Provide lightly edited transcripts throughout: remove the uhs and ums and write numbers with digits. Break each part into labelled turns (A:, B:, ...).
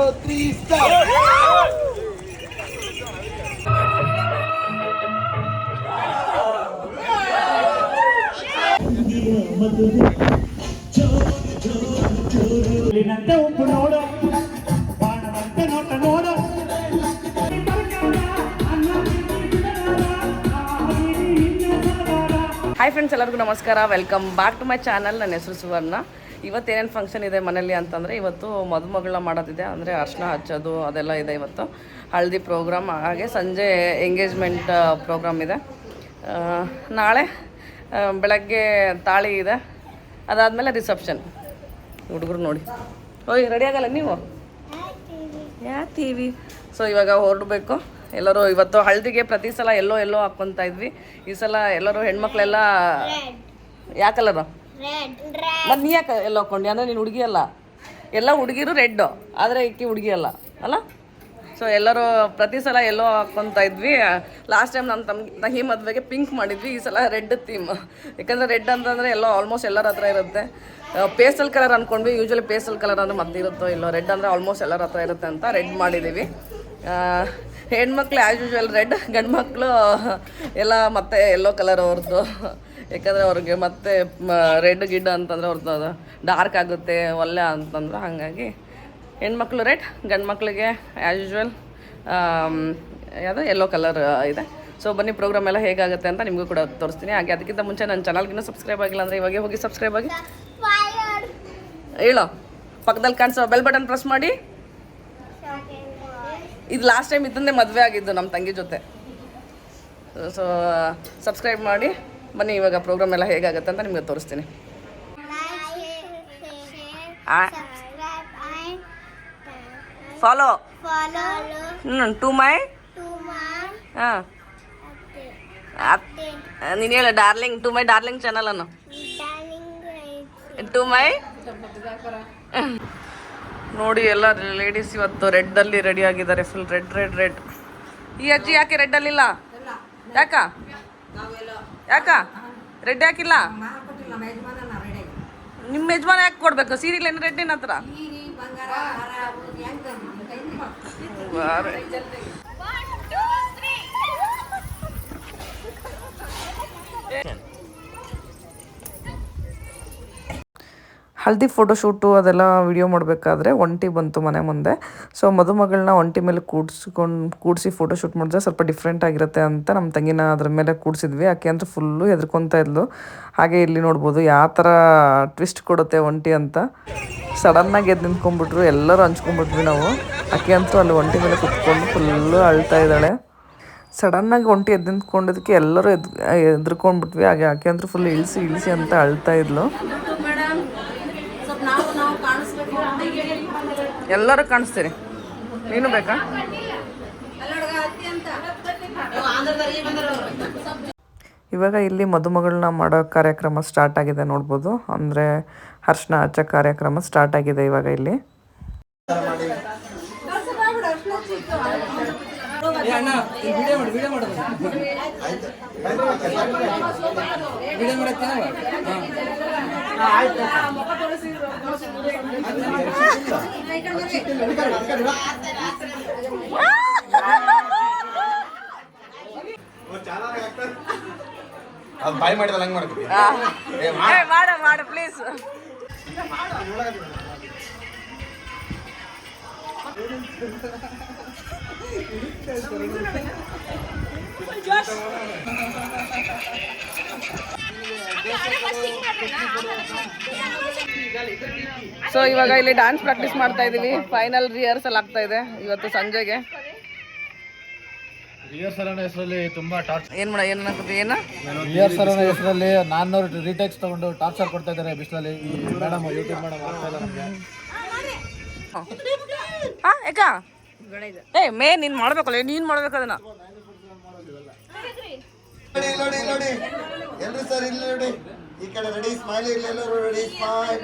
A: 3 start.
B: Hi friends, ಎಲ್ಲರಿಗೂ ನಮಸ್ಕಾರ. Welcome back to my channel. ನನ್ನ ಹೆಸರು ಸುವರ್ಣ. ಇವತ್ತೇನೇನು ಫಂಕ್ಷನ್ ಇದೆ ಮನೇಲಿ ಅಂತಂದರೆ, ಇವತ್ತು ಮದುಮಗಳನ್ನ ಮಾಡೋದಿದೆ. ಅಂದರೆ ಅರ್ಶಿನ ಹಚ್ಚೋದು ಅದೆಲ್ಲ ಇದೆ. ಇವತ್ತು ಹಳದಿ ಪ್ರೋಗ್ರಾಮ್, ಹಾಗೆ ಸಂಜೆ ಎಂಗೇಜ್ಮೆಂಟ್ ಪ್ರೋಗ್ರಾಮ್ ಇದೆ. ನಾಳೆ ಬೆಳಗ್ಗೆ ತಾಳಿ ಇದೆ, ಅದಾದಮೇಲೆ ರಿಸೆಪ್ಷನ್. ಹುಡುಗರು ನೋಡಿ, ಓಯ್ ರೆಡಿ ಆಗಲ್ಲ ನೀವು? ಟಿ.ವಿ. ಸೊ ಇವಾಗ ಹೊರಡಬೇಕು ಎಲ್ಲರೂ. ಇವತ್ತು ಹಳದಿಗೆ ಪ್ರತಿ ಸಲ ಎಲ್ಲೋ ಹಾಕ್ಕೊತಾ ಇದ್ವಿ. ಈ ಸಲ ಎಲ್ಲರೂ ಹೆಣ್ಮಕ್ಳೆಲ್ಲ ಯಾವ ಕಲರು? ಮತ್ತು ನೀ ಯಾಕೆ ಎಲ್ಲೋ ಹಾಕ್ಕೊಂಡಿ? ಅಂದರೆ ನೀನು ಹುಡುಗಿ ಅಲ್ಲ, ಎಲ್ಲ ಹುಡುಗಿರು ರೆಡ್ಡು, ಆದರೆ ಈಕಿ ಹುಡುಗಿ ಅಲ್ಲ. ಸೊ ಎಲ್ಲರೂ ಪ್ರತಿ ಸಲ ಎಲ್ಲೋ ಹಾಕ್ಕೊತಾ ಇದ್ವಿ. ಲಾಸ್ಟ್ ಟೈಮ್ ನಮ್ಮ ಈ ಮದುವೆಗೆ ಪಿಂಕ್ ಮಾಡಿದ್ವಿ. ಈ ಸಲ ರೆಡ್ ಥೀಮ್. ಯಾಕಂದರೆ ರೆಡ್ ಅಂತಂದರೆ ಎಲ್ಲ ಆಲ್ಮೋಸ್ಟ್ ಎಲ್ಲರ ಹತ್ರ ಇರುತ್ತೆ. ಪೇಸ್ಟಲ್ ಕಲರ್ ಅಂದ್ಕೊಂಡ್ವಿ. ಯೂಶ್ವಲಿ ಪೇಸ್ಟಲ್ ಕಲರ್ ಅಂದರೆ ಮತ್ತೆ ಇರುತ್ತೋ ಇಲ್ಲೋ, ರೆಡ್ ಅಂದರೆ ಆಲ್ಮೋಸ್ಟ್ ಎಲ್ಲರ ಹತ್ರ ಇರುತ್ತೆ ಅಂತ ರೆಡ್ ಮಾಡಿದ್ದೀವಿ. ಹೆಣ್ಮಕ್ಳು ಆ್ಯಸ್ ಯೂಶ್ವಲ್ ರೆಡ್, ಗಂಡು ಮಕ್ಕಳು ಎಲ್ಲ ಮತ್ತೆ ಎಲ್ಲೋ ಕಲರ್ ಅವ್ರದ್ದು. ಯಾಕಂದರೆ ಅವ್ರಿಗೆ ಮತ್ತೆ ರೆಡ್ ಗಿಡ್ ಅಂತಂದರೆ ಅವ್ರದ್ದು ಅದು ಡಾರ್ಕ್ ಆಗುತ್ತೆ ಒಳ್ಳೆ ಅಂತಂದ್ರೆ, ಹಾಗಾಗಿ ಹೆಣ್ಮಕ್ಳು ರೆಡ್, ಗಂಡು ಮಕ್ಕಳಿಗೆ ಆ್ಯಸ್ ಯೂಶ್ವಲ್ ಯಾವುದು ಎಲ್ಲೋ ಕಲರ್ ಇದೆ. ಸೊ ಬನ್ನಿ, ಪ್ರೋಗ್ರಾಮ್ ಎಲ್ಲ ಹೇಗಾಗುತ್ತೆ ಅಂತ ನಿಮಗೂ ಕೂಡ ತೋರಿಸ್ತೀನಿ. ಹಾಗೆ ಅದಕ್ಕಿಂತ ಮುಂಚೆ ನನ್ನ ಚಾನಲ್ಗಿನ್ನೂ ಸಬ್ಸ್ಕ್ರೈಬ್ ಆಗಿಲ್ಲ ಅಂದರೆ ಇವಾಗ ಹೋಗಿ ಸಬ್ಸ್ಕ್ರೈಬ್ ಆಗಿ. ಹೇಳೋ, ಪಕ್ಕದಲ್ಲಿ ಕಾಣಿಸೋ ಬೆಲ್ ಬಟನ್ ಪ್ರೆಸ್ ಮಾಡಿ. ಇದು ಲಾಸ್ಟ್ ಟೈಮ್ ಇದ್ದಂದೇ ಮದುವೆ ಆಗಿದ್ದು ನಮ್ಮ ತಂಗಿ ಜೊತೆ. ಸೊ ಸಬ್ಸ್ಕ್ರೈಬ್ ಮಾಡಿ ಬನ್ನಿ, ಇವಾಗ ಪ್ರೋಗ್ರಾಮ್ ಎಲ್ಲ ಹೇಗಾಗುತ್ತೆ ಅಂತ ನಿಮಗೆ ತೋರಿಸ್ತೀನಿ. ಫಾಲೋ ಟು ಮೈ ಹಾಂ ನೀನು ಹೇಳ darling, to my darling channel ಅನ್ನು ಟು ಮೈ. ನೋಡಿ, ಎಲ್ಲ ಲೇಡೀಸ್ ಇವತ್ತು ರೆಡ್ಡಲ್ಲಿ ರೆಡಿ ಆಗಿದ್ದಾರೆ. Full red. ಈ ಅಜ್ಜಿ ಯಾಕೆ ರೆಡ್ಡಲ್ಲಿಲ್ಲ? ಯಾಕ ರೆಡ್ ಯಾಕಿಲ್ಲ? ನಿಮ್ಮ ಯಜಮಾನ ಯಾಕೆ ಕೊಡ್ಬೇಕು? ಸೀರೆಗಳು ಏನು ರೆಡ್ ಏನ ಹತ್ರ? ಹಲ್ದಿ ಫೋಟೋಶೂಟು ಅದೆಲ್ಲ ವಿಡಿಯೋ ಮಾಡಬೇಕಾದ್ರೆ ಒಂಟಿ ಬಂತು ಮನೆ ಮುಂದೆ. ಸೊ ಮದುಮಗಳನ್ನ ಒಂಟಿ ಮೇಲೆ ಕೂಡಿಸಿ ಫೋಟೋಶೂಟ್ ಮಾಡಿದ್ರೆ ಸ್ವಲ್ಪ ಡಿಫ್ರೆಂಟ್ ಆಗಿರುತ್ತೆ ಅಂತ ನಮ್ಮ ತಂಗಿನ ಅದ್ರ ಮೇಲೆ ಕೂಡಿಸಿದ್ವಿ. ಆಕೆ ಅಂತೂ ಫುಲ್ಲು ಹೆದರ್ಕೊತಾ ಇದ್ಲು. ಹಾಗೆ ಇಲ್ಲಿ ನೋಡ್ಬೋದು ಯಾವ ಥರ ಟ್ವಿಸ್ಟ್ ಕೊಡುತ್ತೆ ಒಂಟಿ ಅಂತ. ಸಡನ್ನಾಗಿ ಎದ್ದು ನಿಂತ್ಕೊಂಡ್ಬಿಟ್ರು, ಎಲ್ಲರೂ ಹಂಚ್ಕೊಂಡ್ಬಿಟ್ವಿ ನಾವು. ಆಕೆ ಅಂತೂ ಅಲ್ಲಿ ಒಂಟಿ ಮೇಲೆ ಕುತ್ಕೊಂಡು ಫುಲ್ಲು ಅಳ್ತಾ ಇದ್ದಾಳೆ. ಸಡನ್ನಾಗಿ ಒಂಟಿ ಎದ್ದು ನಿಂತ್ಕೊಂಡಿದ್ದಕ್ಕೆ ಎಲ್ಲರೂ ಎದ್ರುಕೊಂಡ್ಬಿಟ್ವಿ. ಹಾಗೆ ಆಕೆ ಅಂತೂ ಫುಲ್ ಇಳಿಸಿ ಅಂತ ಅಳ್ತಾ ಇದ್ಲು. ಎಲ್ಲರೂ ಕಾಣಿಸ್ತೀರಿ, ನೀನು ಬೇಕಾ? ಇವಾಗ ಇಲ್ಲಿ ಮದುಮಗಳನ್ನ ಮಾಡೋ ಕಾರ್ಯಕ್ರಮ ಸ್ಟಾರ್ಟ್ ಆಗಿದೆ ನೋಡ್ಬೋದು. ಅಂದರೆ ಅರ್ಶಿನ ಹಚ್ಚೋ ಕಾರ್ಯಕ್ರಮ ಸ್ಟಾರ್ಟ್ ಆಗಿದೆ ಇವಾಗ ಇಲ್ಲಿ.
A: ಬಾಯ್ ಮಾಡಿದಲ್ಲ ಹಂಗೆ ಮಾಡ್ತೀವಿ.
B: ಮಾಡ ಪ್ಲೀಸ್. ಸೊ ಇವಾಗ ಇಲ್ಲಿ ಡ್ಯಾನ್ಸ್ ಪ್ರಾಕ್ಟೀಸ್ ಮಾಡ್ತಾ ಇದೀವಿ. ಫೈನಲ್ ರಿಹರ್ಸಲ್ ಆಗ್ತಾ ಇದೆ ಇವತ್ತು ಸಂಜೆಗೆ.
C: ರಿಹರ್ಸಲ್ ಅನ್ನೋ ಹೆಸರಲ್ಲಿ ತುಂಬಾ ಟಾರ್ಚರ್.
B: ಏನು
C: ರಿಹರ್ಸಲ್ ಅನ್ನೋ ಹೆಸರಲ್ಲಿ 400 ರೀಟೇಕ್ಸ್ ತಗೊಂಡು ಟಾರ್ಚರ್ ಕೊಡ್ತಾ ಇದ್ದಾರೆ ಬಿಸಿಲಲ್ಲಿ. ಮೇಡಮ್ ಯೂಟ್ಯೂಬ್ ಮೇಡಮ್ ಆಗ್ತಾ ಇಲ್ಲ ನಮಗೆ.
B: ಯಾಕ ಮೇ ನೀನು ಮಾಡ್ಬೇಕಲ್ಲ, ನೀನು ಮಾಡ್ಬೇಕು ಅದನ್ನ.
A: ನೋಡಿ ಎಲ್ರು ಸರ್ ಇಲ್ಲಿ ನೋಡಿ, ಈ ಕಡೆ ರೆಡಿ ಸ್ಮೈಲ್ ಇರಲಿ, ಎಲ್ಲರೂ ready smile.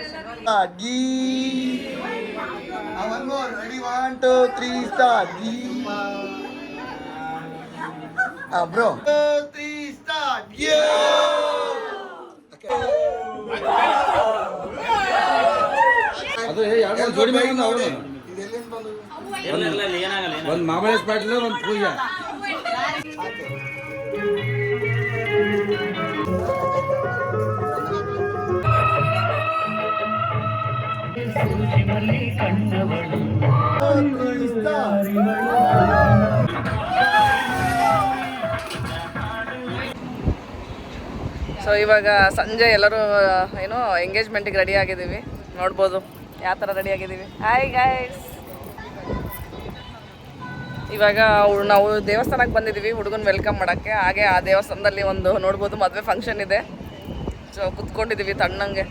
A: One more ready 1 2 3 start. Bro 2 3 start. ಅದು ಯಾರು ಜೋಡಿ ಮಾಡಿ ನಾವು ಎಲ್ಲಿಂದ ಬಂದು
D: ಒಂದು ಮಾಮಲೇಶ್ ಪಾಟೀಲ್ ಒಂದು ಪೂಜಾ
B: ಸೊ ಇವಾಗ ಸಂಜೆ ಎಲ್ಲರೂ ಏನೋ ಎಂಗೇಜ್ಮೆಂಟಿಗೆ ರೆಡಿ ಆಗಿದ್ದೀವಿ. ನೋಡ್ಬೋದು ಯಾವ ಥರ ರೆಡಿ ಆಗಿದ್ದೀವಿ. ಹಾಯ್ ಗೈಸ್, ಇವಾಗ ನಾವು ದೇವಸ್ಥಾನಕ್ಕೆ ಬಂದಿದ್ದೀವಿ ಹುಡುಗನ ವೆಲ್ಕಮ್ ಮಾಡೋಕ್ಕೆ. ಹಾಗೆ ಆ ದೇವಸ್ಥಾನದಲ್ಲಿ ಒಂದು ನೋಡ್ಬೋದು ಮದುವೆ ಫಂಕ್ಷನ್ ಇದೆ. ಸೊ ಕುತ್ಕೊಂಡಿದ್ದೀವಿ ತಣ್ಣಂಗೆ.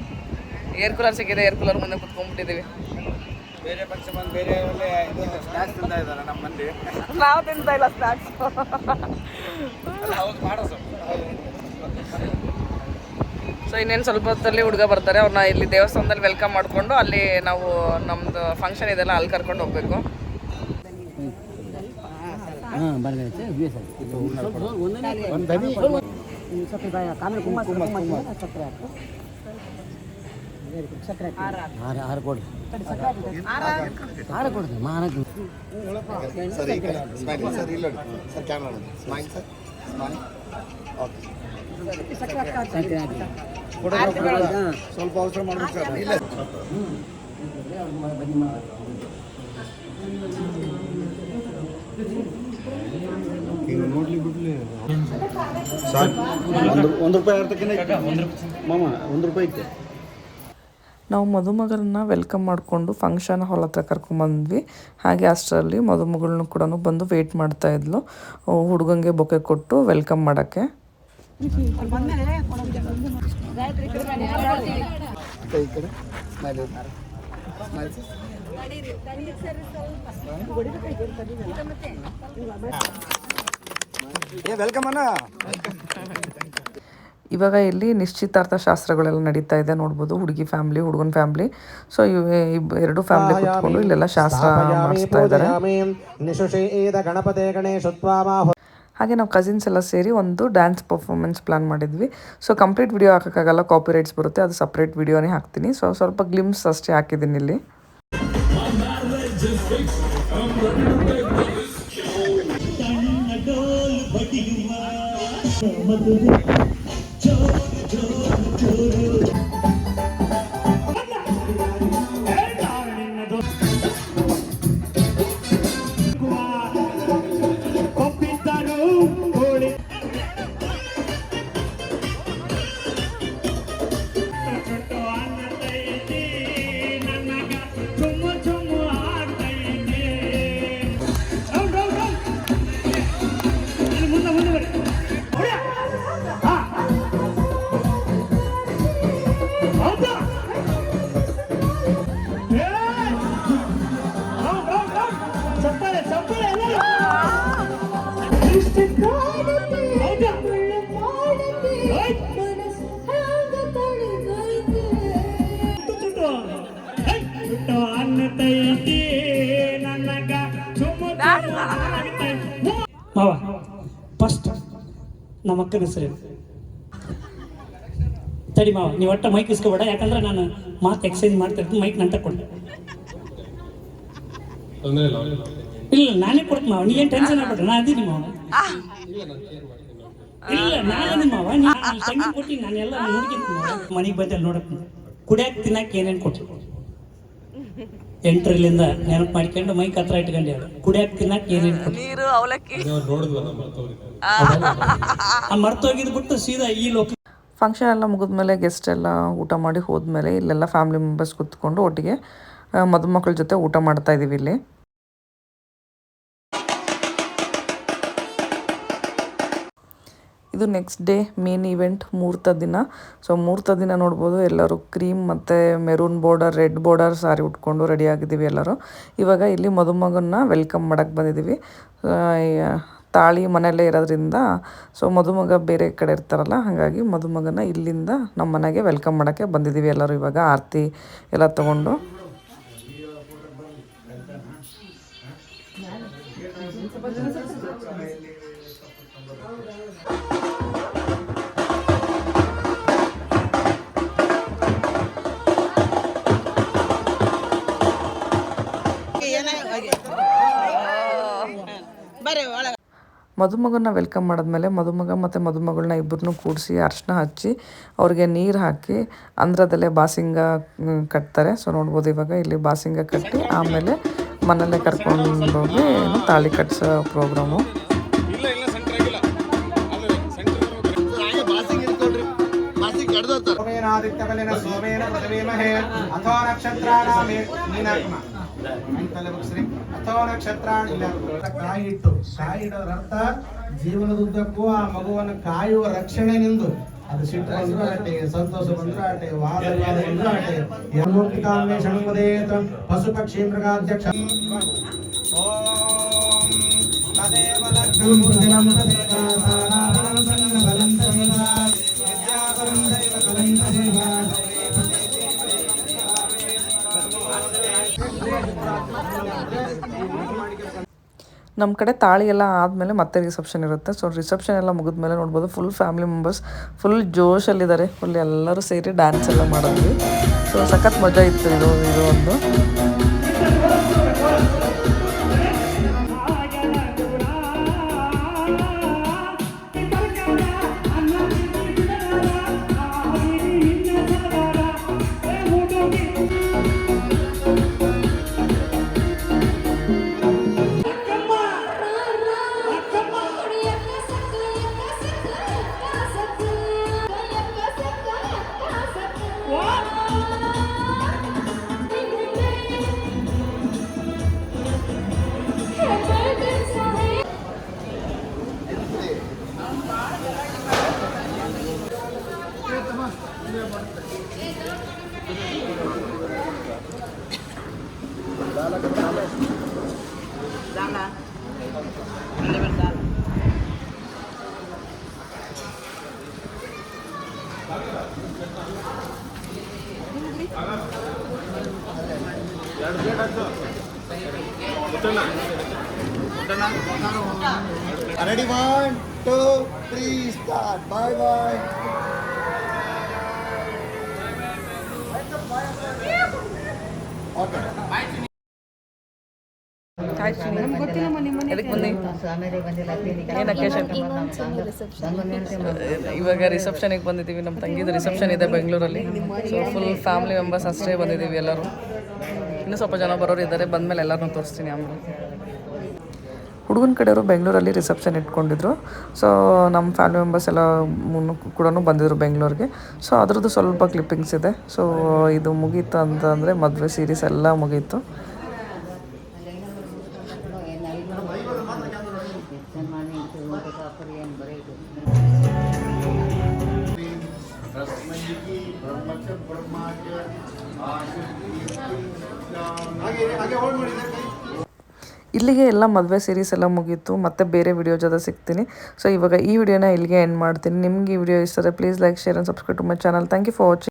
B: ಏರ್ ಕೂಲರ್ ಸಿಕ್ಕಿದೆ, ಏರ್ ಕೂಲರ್ ಮುಂದೆ ಕುತ್ಕೊಂಡ್ಬಿಟ್ಟಿದ್ದೀವಿ.
D: ಬೇರೆ ಫಂಕ್ಷನ್ ಬಂದು ಬೇರೆ ಸ್ನ್ಯಾಕ್ಸ್ ತಿಂತಾ ಇದ್ದಾರೆ ನಮ್ಮ ಮಂದಿ.
B: ನಾವು ತಿಂತಾ ಇಲ್ಲ ಸ್ನ್ಯಾಕ್ಸ್.
D: ಹೌದು ಮಾಡೋ
B: ಸೊ ಇನ್ನೇನು ಸ್ವಲ್ಪ ಹೊತ್ತಲ್ಲಿ ಹುಡುಗ ಬರ್ತಾರೆ. ಅವ್ರನ್ನ ಇಲ್ಲಿ ದೇವಸ್ಥಾನದಲ್ಲಿ ವೆಲ್ಕಮ್ ಮಾಡಿಕೊಂಡು ಅಲ್ಲಿ ನಾವು ನಮ್ಮದು ಫಂಕ್ಷನ್ ಇದೆಲ್ಲ ಅಲ್ಲಿ ಕರ್ಕೊಂಡು ಹೋಗಬೇಕು.
A: ಸರ್ ಈ ಕಡೆ ಸ್ಮೈಲ್ ಸರ್, ಇಲ್ಲ ಸರ್ ಕ್ಯಾಮ್ರಾ ನೋಡಿ. Smile sir, smile. ಓಕೆ
D: ಸ್ವಲ್ಪ ಅವಸರ ಮಾಡ್ಬೇಕು ಸರ್.
A: ಇಲ್ಲ
D: ನೋಡ್ಲಿ ಬಿಡ್ಲಿ ಒಂದು ರೂಪಾಯಿ ಅರ್ಥಕ್ಕೆ ಮಾಮ 1 ರೂಪಾಯಿ ಇತ್ತು.
B: ನಾವು ಮದುಮಗಳನ್ನ ವೆಲ್ಕಮ್ ಮಾಡಿಕೊಂಡು ಫಂಕ್ಷನ್ ಹಾಲ್ ಹತ್ರ ಕರ್ಕೊಂಬಂದ್ವಿ. ಹಾಗೆ ಅಷ್ಟರಲ್ಲಿ ಮದುಮಗಳನ್ನ ಕೂಡ ಬಂದು ವೆಯ್ಟ್ ಮಾಡ್ತಾ ಇದ್ಲು ಹುಡುಗಂಗೆ ಬೊಕ್ಕೆ ಕೊಟ್ಟು ವೆಲ್ಕಮ್ ಮಾಡೋಕ್ಕೆ.
D: ವೆಲ್ಕಮ್ ಅಣ್ಣ.
B: ಇವಾಗ ಇಲ್ಲಿ ನಿಶ್ಚಿತಾರ್ಥ ಶಾಸ್ತ್ರಗಳೆಲ್ಲ ನಡೀತಾ ಇದೆ. ನೋಡ್ಬೋದು ಹುಡುಗಿ ಫ್ಯಾಮ್ಲಿ, ಹುಡುಗನ ಫ್ಯಾಮ್ಲಿ. ಸೊ ಎರಡು ಫ್ಯಾಮ್ಲಿ ಕೂತ್ಕೊಂಡು ಇಲ್ಲೆಲ್ಲ ಶಾಸ್ತ್ರ ಮಾಡಿಸ್ತಾ ಇದ್ದಾರೆ. ಹಾಗೆ ನಾವು ಕಸಿನ್ಸ್ ಎಲ್ಲ ಸೇರಿ ಒಂದು ಡ್ಯಾನ್ಸ್ ಪರ್ಫಾರ್ಮೆನ್ಸ್ ಪ್ಲಾನ್ ಮಾಡಿದ್ವಿ. ಸೊ ಕಂಪ್ಲೀಟ್ ವಿಡಿಯೋ ಹಾಕೋಕ್ಕಾಗಲ್ಲ, ಕಾಪಿ ರೈಟ್ಸ್ ಬರುತ್ತೆ. ಅದು ಸಪ್ರೇಟ್ ವಿಡಿಯೋನೇ ಹಾಕ್ತೀನಿ. ಸೊ ಸ್ವಲ್ಪ ಗ್ಲಿಮ್ಸ್ ಅಷ್ಟೇ ಹಾಕಿದ್ದೀನಿ ಇಲ್ಲಿ.
E: ಮಾವ ಫಸ್ಟ್ ನಮ್ಮ ಅಕ್ಕನ ಹೆಸರು ತಡಿ ಮಾವ, ನೀವು ಒಟ್ಟ ಮೈಕ್ ಇಸ್ಕೋಬೇಡ. ಯಾಕಂದ್ರೆ ನಾನು ಮಾತು ಎಕ್ಸ್ಚೇಂಜ್ ಮಾಡ್ತಿರ್ತೀನಿ. ಮೈಕ್ ನಂಟ ಕೊಟ್ಟೆ. ಇಲ್ಲ ನಾನೇ ಕೊಡ್ತೀನಿ ಮಾವ, ನೀವೇನು ಟೆನ್ಷನ್ ಆಗ್ಬೇಡ್ರಿ, ನಾ ಅದೀನಿ ಮಾವ. ಇಲ್ಲ ನಾನೇ ಮಾವ, ನೀವು ತಂಗಿ ಕೊಟ್ಟು ನಾನೆಲ್ಲ ನೋಡ್ಕೊಂತೀನಿ ಮಾವ. ಮನೆಗೆ ಬಂದಲ್ಲಿ ನೋಡಕ್ಕೆ ಕುಡಿಯಕ್ಕೆ ತಿನ್ನಕ್ಕೆ ಏನೇನು ಕೊಟ್ಟು ಎಂಟ್ರಲ್ಲಿಂದ ನೆನಪು ಮಾಡ್ಕೊಂಡು ಮೈಕ್ ಹತ್ರ ಇಟ್ಕೊಂಡೆ. ಕುಡಿಯಕ್ಕೆ ತಿನ್ನಕ್ಕೆ ಏನೇನು
B: ನೀರು, ಅವಲಕ್ಕಿ
E: ಮರ್ತೋಗಿದ್ ಬಿಟ್ಟು ಸೀದಾ ಈ ಲೋಕ.
B: ಫಂಕ್ಷನ್ ಎಲ್ಲ ಮುಗಿದ್ಮೇಲೆ ಗೆಸ್ಟ್ ಎಲ್ಲ ಊಟ ಮಾಡಿ ಹೋದ್ಮೇಲೆ ಇಲ್ಲೆಲ್ಲ ಫ್ಯಾಮಿಲಿ ಮೆಂಬರ್ಸ್ ಕೂತ್ಕೊಂಡು ಒಟ್ಟಿಗೆ ಮದುಮಕ್ಕಳ ಜೊತೆ ಊಟ ಮಾಡ್ತಾ ಇದೀವಿ ಇಲ್ಲಿ. ಇದು ನೆಕ್ಸ್ಟ್ ಡೇ ಮೇನ್ ಇವೆಂಟ್, ಮುಹೂರ್ತ ದಿನ. ಸೊ ಮುಹೂರ್ತ ದಿನ ನೋಡ್ಬೋದು ಎಲ್ಲರೂ ಕ್ರೀಮ್ ಮತ್ತು ಮೆರೂನ್ ಬಾರ್ಡರ್, ರೆಡ್ ಬಾರ್ಡರ್ ಸಾರಿ ಉಟ್ಕೊಂಡು ರೆಡಿ ಆಗಿದ್ದೀವಿ ಎಲ್ಲರೂ. ಇವಾಗ ಇಲ್ಲಿ ಮದುಮಗನ್ನ ವೆಲ್ಕಮ್ ಮಾಡೋಕ್ಕೆ ಬಂದಿದ್ದೀವಿ. ತಾಳಿ ಮನೆಯಲ್ಲೇ ಇರೋದ್ರಿಂದ ಸೊ ಮದುಮಗ ಬೇರೆ ಕಡೆ ಇರ್ತಾರಲ್ಲ, ಹಾಗಾಗಿ ಮದುಮಗನ ಇಲ್ಲಿಂದ ನಮ್ಮ ಮನೆಗೆ ವೆಲ್ಕಮ್ ಮಾಡೋಕ್ಕೆ ಬಂದಿದ್ದೀವಿ ಎಲ್ಲರೂ. ಇವಾಗ ಆರತಿ ಎಲ್ಲ ತೊಗೊಂಡು ಮದುಮಗನ್ನ ವೆಲ್ಕಮ್ ಮಾಡಿದ್ಮೇಲೆ ಮದುಮಗ ಮತ್ತು ಮದುಮಗಳನ್ನ ಇಬ್ಬರನ್ನೂ ಕೂಡಿಸಿ ಅರ್ಶಿನ ಹಚ್ಚಿ ಅವ್ರಿಗೆ ನೀರು ಹಾಕಿ ಅಂದ್ರದಲ್ಲೇ ಬಾಸಿಂಗ ಕಟ್ತಾರೆ. ಸೊ ನೋಡ್ಬೋದು ಇವಾಗ ಇಲ್ಲಿ ಬಾಸಿಂಗ ಕಟ್ಟಿ ಆಮೇಲೆ ಮನೆಯಲ್ಲೇ ಕರ್ಕೊಂಡೋಗಿ ತಾಳಿ ಕಟ್ಸೋ ಪ್ರೋಗ್ರಾಮು.
D: ಸೋಮೇನಾದಿತ್ಯಬಲಿನ ಸೋಮೇನ ಪ್ರಥಮೇಮಹೇ ಅಥೋ ನಕ್ಷತ್ರಾಣಾಮೇ ನೀನಾತ್ಮ ಅಥೋ ನಕ್ಷತ್ರಾಣಿ ಕಾಯಿ ಇಡೋದ್ರ ಅರ್ಥ ಜೀವನದುದ್ದಕ್ಕೂ ಆ ಮಗುವನ್ನು ಕಾಯುವ ರಕ್ಷಣೆ ನಿಂದು. ಅದು ಸಿಟ್ಟು ಬಂದ್ರು ಆಟೆ, ಸಂತೋಷ ಬಂದ್ರು ಆಟೆ, ವಾದ ಬಂದ್ರು ಆಟೆ. ಯಮೋಕ್ತಿಕಾನ್ವೇಷಣ ವದೇತ ಪಶು ಪಕ್ಷಿ ಮೃಗಾಧ್ಯಕ್ಷ
B: ನಮ್ಮ ಕಡೆ ತಾಳಿ ಎಲ್ಲ ಆದಮೇಲೆ ಮತ್ತೆ ರಿಸೆಪ್ಷನ್ ಇರುತ್ತೆ. ಸೊ ರಿಸೆಪ್ಷನ್ ಎಲ್ಲ ಮುಗಿದ್ಮೇಲೆ ನೋಡ್ಬೋದು ಫುಲ್ ಫ್ಯಾಮಿಲಿ ಮೆಂಬರ್ಸ್ ಫುಲ್ ಜೋಶಲ್ಲಿದ್ದಾರೆ. ಫುಲ್ ಎಲ್ಲರೂ ಸೇರಿ ಡ್ಯಾನ್ಸ್ ಎಲ್ಲ ಮಾಡಿದ್ವಿ. ಸೊ ಸಖತ್ ಮಜಾ ಇತ್ತು ಇದು ಒಂದು.
A: Ready, 1, 2, 3, start. Bye bye. Okay.
B: ಇವಾಗ ರಿಸೆಪ್ಷನಿಗೆ ಬಂದಿದ್ದೀವಿ. ನಮ್ಮ ತಂಗಿದು ರಿಸೆಪ್ಷನ್ ಇದೆ ಬೆಂಗಳೂರಲ್ಲಿ. ಸೊ ಫುಲ್ ಫ್ಯಾಮಿಲಿ ಮೆಂಬರ್ಸ್ ಅಷ್ಟೇ ಬಂದಿದ್ದೀವಿ ಎಲ್ಲರೂ. ಇನ್ನೂ ಸ್ವಲ್ಪ ಜನ ಬರೋರು ಇದ್ದಾರೆ. ಬಂದಮೇಲೆ ಎಲ್ಲರನ್ನೂ ತೋರಿಸ್ತೀನಿ ಆಮೇಲೆ. ಹುಡುಗನ ಕಡೆಯವರು ಬೆಂಗಳೂರಲ್ಲಿ ರಿಸೆಪ್ಷನ್ ಇಟ್ಕೊಂಡಿದ್ರು. ಸೊ ನಮ್ಮ ಫ್ಯಾಮಿಲಿ ಮೆಂಬರ್ಸ್ ಎಲ್ಲ ಕೂಡ ಬಂದಿದ್ರು ಬೆಂಗಳೂರಿಗೆ. ಸೊ ಅದ್ರದ್ದು ಸ್ವಲ್ಪ ಕ್ಲಿಪ್ಪಿಂಗ್ಸ್ ಇದೆ. ಸೊ ಇದು ಮುಗೀತು ಅಂತಂದರೆ ಮದುವೆ ಸೀರೀಸ್ ಎಲ್ಲ ಮುಗೀತು. ಇಲ್ಲಿಗೆ ಎಲ್ಲ ಮದುವೆ ಸೀರೀಸ್ ಎಲ್ಲ ಮುಗೀತು. ಮತ್ತೆ ಬೇರೆ ವಿಡಿಯೋ ಜೊತೆ ಸಿಗ್ತೀನಿ. ಸೊ ಇವಾಗ ಈ ವಿಡಿಯೋನ ಇಲ್ಲಿಗೆ ಎಂಡ್ ಮಾಡ್ತೀನಿ. ನಿಮ್ಗೆ ಈ ವಿಡಿಯೋ ಇಷ್ಟ ಆದರೆ please like, share and subscribe to my channel. Thank you for watching.